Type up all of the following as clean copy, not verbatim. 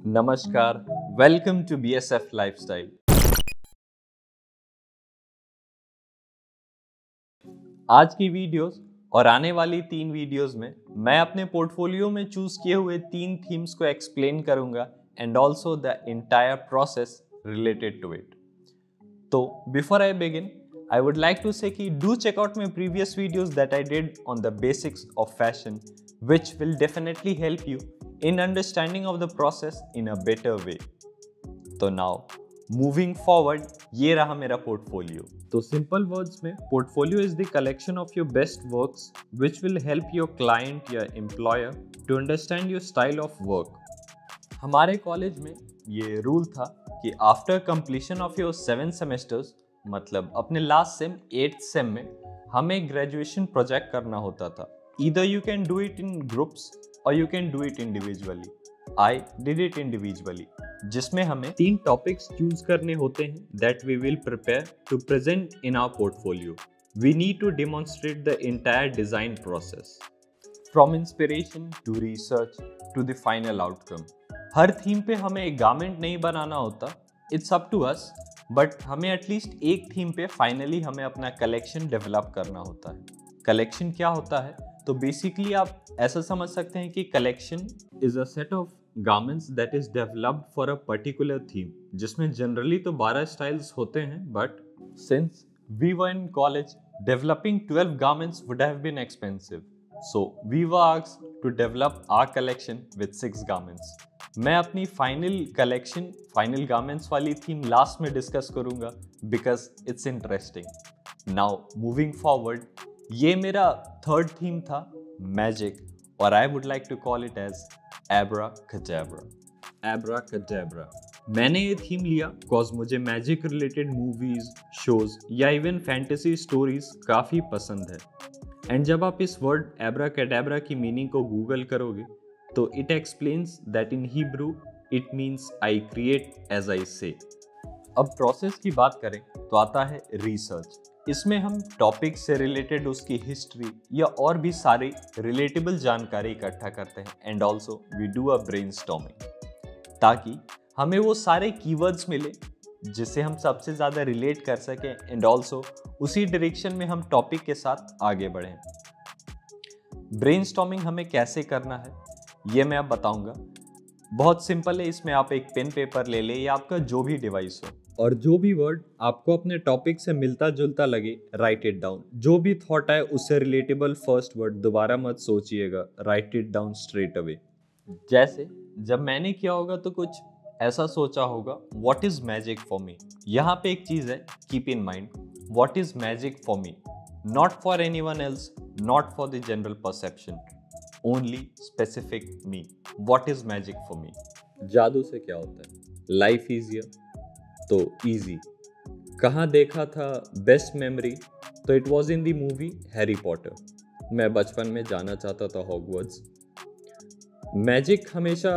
नमस्कार, welcome to BSF lifestyle. आज की वीडियोस और आने वाली 3 वीडियोस में मैं अपने पोर्टफोलियो में चूज किए हुए 3 थीम्स को एक्सप्लेन करूंगा and also the entire process related to it. तो before I begin, I would like to say कि do check out my previous videos that I did on the basics of fashion, which will definitely help you in understanding of the process in a better way. तो now moving forward, ये रहा मेरा portfolio. तो simple words में portfolio is the collection of your best works which will help your client या employer to understand your style of work। हमारे college में ये रूल था कि after completion of your 7 semesters, मतलब अपने लास्ट सेम 8th सेम में हमें ग्रेजुएशन प्रोजेक्ट करना होता था। Either you can do it in groups और you can do it individually. I did it individually, जिसमें हमें 3 टॉपिक्स चूज करने होते हैं that we will prepare to present in our portfolio. We need to demonstrate the entire design process from inspiration to research to the final outcome. हर theme पे हमें एक garment नहीं बनाना होता, it's up to us, but हमें at least एक theme पे फाइनली हमें अपना कलेक्शन डेवलप करना होता है। कलेक्शन क्या होता है? तो बेसिकली आप ऐसा समझ सकते हैं कि collection is a set of garments that is developed for a particular theme, जिसमें जनरली तो 12 स्टाइल्स होते हैं, but since we were in college developing 12 garments would have been expensive, so we were asked to develop our collection with 6 garments. मैं अपनी final garments वाली theme last में discuss करूंगा because it's interesting. Now moving forward, ये मेरा 3rd theme था, magic, और I would like to call it as abracadabra. Abracadabra मैंने ये थीम लिया बिकॉज मुझे मैजिक रिलेटेड मूवीज, शोज या इवन फैंटेसी स्टोरीज काफी पसंद है। एंड जब आप इस वर्ड एब्राकैडाब्रा की मीनिंग को गूगल करोगे तो it explains that in Hebrew it means I create as I say. अब प्रोसेस की बात करें तो आता है रिसर्च। इसमें हम टॉपिक से रिलेटेड उसकी हिस्ट्री या और भी सारी रिलेटेबल जानकारी इकट्ठा करते हैं and also we do a brainstorming, ताकि हमें वो सारे कीवर्ड्स मिले जिससे हम सबसे ज़्यादा रिलेट कर सकें एंड ऑल्सो उसी डायरेक्शन में हम टॉपिक के साथ आगे बढ़ें। ब्रेनस्टॉर्मिंग हमें कैसे करना है ये मैं अब बताऊंगा। बहुत सिंपल है, इसमें आप एक पेन पेपर ले लें या आपका जो भी डिवाइस हो, और जो भी वर्ड आपको अपने टॉपिक से मिलता जुलता लगे राइट इट डाउन। जो भी थॉट आए उससे रिलेटेबल फर्स्ट वर्ड दोबारा मत सोचिएगा, right it down straight away. जैसे जब मैंने किया होगा तो कुछ ऐसा सोचा होगा, what is magic for me. यहाँ पे एक चीज है, keep in mind, what is magic for me, not for anyone else, not for the general perception, only specific me. What is magic for me. जादू से क्या होता है? लाइफ इजियर, तो इजी। कहाँ देखा था बेस्ट मेमोरी? तो it was in the movie Harry Potter. मैं बचपन में जाना चाहता था हॉगवर्ट्स। मैजिक हमेशा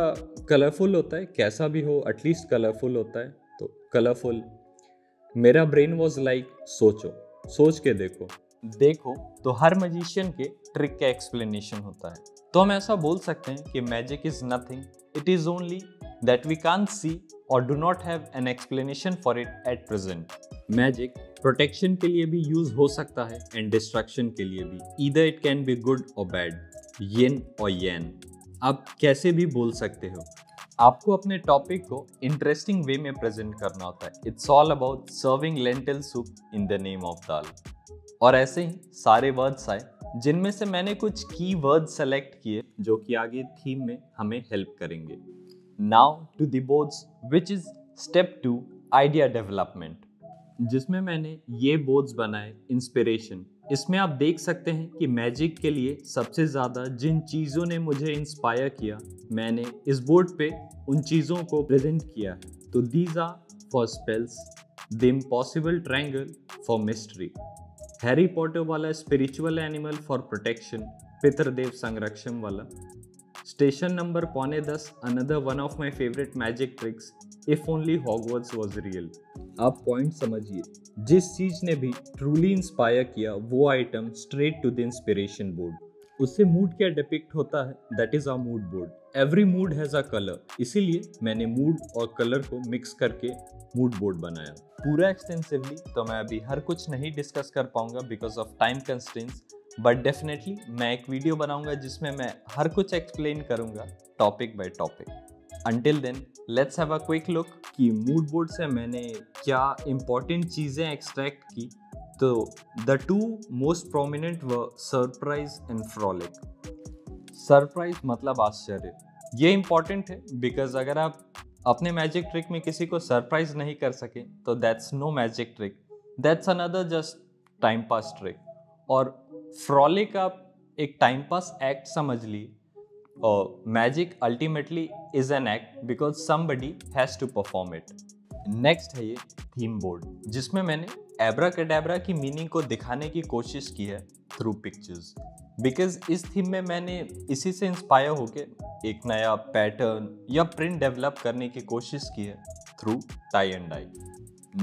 कलरफुल होता है, कैसा भी हो एटलीस्ट कलरफुल होता है, तो कलरफुल। मेरा ब्रेन वॉज लाइक सोचो, सोच के देखो तो हर मैजिशियन के ट्रिक का एक्सप्लेनेशन होता है। तो हम ऐसा बोल सकते हैं कि magic is nothing, it is only that we can't see और do not have an explanation for it at present. Magic protection के लिए भी यूज हो सकता है एंड डिस्ट्रक्शन के लिए भी, either it can be good और बैड, येन और येन, आप कैसे भी बोल सकते हो। आपको अपने टॉपिक को इंटरेस्टिंग वे में प्रेजेंट करना होता है। It's all about serving lentil soup in the name of dal. और ऐसे ही सारे वर्ड्स आए, जिनमें से मैंने कुछ की वर्ड सेलेक्ट किए जो कि आगे थीम में हमें हेल्प करेंगे। Now to the boards which is step 2 idea development, जिसमें मैंने ये बोर्ड्स बनाए इंस्पिरेशन। इसमें आप देख सकते हैं कि मैजिक के लिए सबसे ज़्यादा जिन चीज़ों ने मुझे इंस्पायर किया, मैंने इस बोर्ड पे उन चीज़ों को प्रेजेंट किया है। तो these are four spells, the impossible triangle for mystery, Harry Potter वाला स्पिरिचुअल एनिमल फॉर प्रोटेक्शन, पितृदेव संरक्षण वाला, station number 9:15, another one of my favourite magic tricks, if only Hogwarts was real. आप पॉइंट समझिए, जिस चीज ने भी ट्रूली इंस्पायर किया वो item straight to the inspiration board. उससे मूड क्या डिपिक्ट होता है, that is a mood board. Every mood has a colour, इसीलिए मैंने मूड और कलर को मिक्स करके मूड बोर्ड बनाया। पूरा एक्सटेंसिवली तो मैं अभी हर कुछ नहीं डिस्कस कर पाऊंगा because of time constraints, but definitely मैं एक वीडियो बनाऊंगा जिसमें मैं हर कुछ एक्सप्लेन करूंगा topic by topic. Until then let's have a quick look कि मूड बोर्ड से मैंने क्या इंपॉर्टेंट चीज़ें एक्सट्रैक्ट की। तो the two most prominent were surprise and frolic. Surprise मतलब आश्चर्य, ये इंपॉर्टेंट है बिकॉज अगर आप अपने मैजिक ट्रिक में किसी को सरप्राइज नहीं कर सके तो that's no magic trick, that's another just time pass trick. और फ्रॉलिक आप एक टाइम पास एक्ट समझ ली, और magic ultimately is an act because somebody has to perform it. Next है ये थीम बोर्ड, जिसमें मैंने एब्राकैडाब्रा की मीनिंग को दिखाने की कोशिश की है थ्रू पिक्चर्स, बिकॉज इस थीम में मैंने इसी से इंस्पायर होके एक नया पैटर्न या प्रिंट डेवलप करने की कोशिश की है through tie and dye.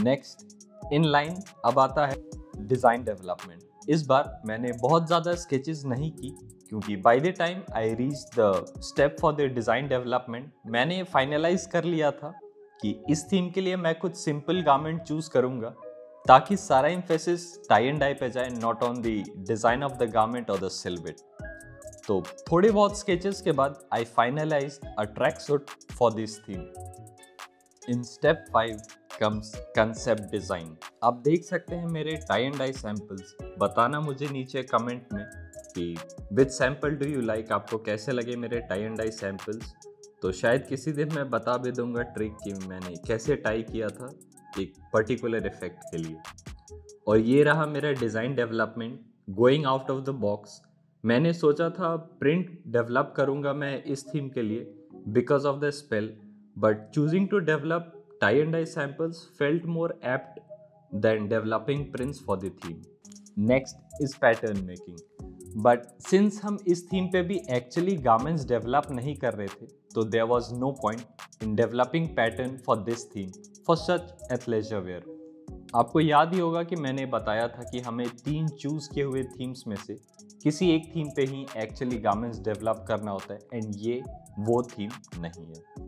Next in line अब आता है डिज़ाइन डेवलपमेंट। इस बार मैंने बहुत ज़्यादा स्केचेस नहीं की क्योंकि by the time I reach the step for the design development मैंने फाइनलाइज कर लिया था कि इस थीम के लिए मैं कुछ सिंपल गारमेंट चूज करूंगा ताकि सारा एम्फेसिस टाई एंड डाई पे जाए, not on the design of the garment और द सिल्हूट। तो थोड़े बहुत स्केचेस के बाद I finalize a track suit for this theme. In step 5 comes concept design. आप देख सकते हैं मेरे टाई एंड डाई सैंपल्स। बताना मुझे नीचे कमेंट में कि विच सैंपल डू यू लाइक, आपको कैसे लगे मेरे टाई एंड डाई सैंपल्स। तो शायद किसी दिन मैं बता भी दूंगा ट्रिक कि मैंने कैसे टाई किया था एक पर्टिकुलर इफेक्ट के लिए। और ये रहा मेरा design development going out of the box. मैंने सोचा था प्रिंट डेवलप करूंगा मैं इस थीम के लिए because of the spell, but choosing to develop tie and dye samples felt more apt than developing prints for the theme. Next is pattern making. But since हम इस theme पे भी actually garments develop नहीं कर रहे थे, तो there was no point in developing pattern for this theme for such athleisure wear. आपको याद ही होगा कि मैंने बताया था कि हमें 3 चूज किए हुए थीम्स में से किसी एक थीम पे ही एक्चुअली गारमेंट्स डेवलप करना होता है, एंड ये वो थीम नहीं है।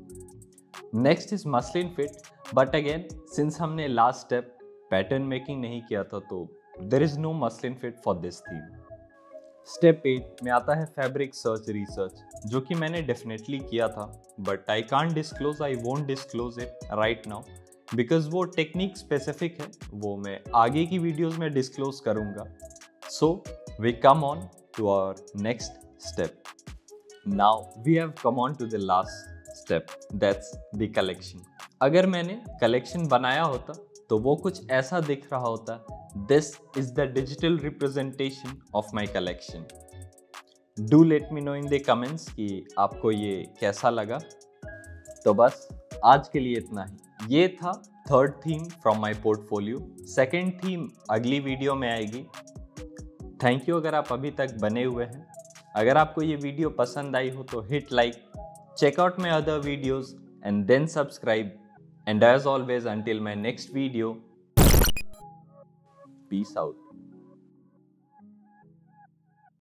Next is muslin fit, but again since हमने लास्ट स्टेप पैटर्न मेकिंग नहीं किया था तो there is no muslin fit for this theme. Step 8 में आता है फैब्रिक सर्च रिसर्च, जो कि मैंने डेफिनेटली किया था, but I can't disclose, I won't disclose it right now because वो टेक्निक स्पेसिफिक है, वो मैं आगे की वीडियोज में डिस्क्लोज करूंगा। So we come on to our next step. Now we have come on to the last step, that's the collection. अगर मैंने कलेक्शन बनाया होता तो वो कुछ ऐसा दिख रहा होता, this is the digital representation of my collection. Do let me know in the comments कि आपको ये कैसा लगा। तो बस आज के लिए इतना ही। ये था third theme from my portfolio. Second theme अगली वीडियो में आएगी। थैंक यू अगर आप अभी तक बने हुए हैं। अगर आपको ये वीडियो पसंद आई हो तो hit like, check out my other videos and then subscribe, and as always until my next video, peace out.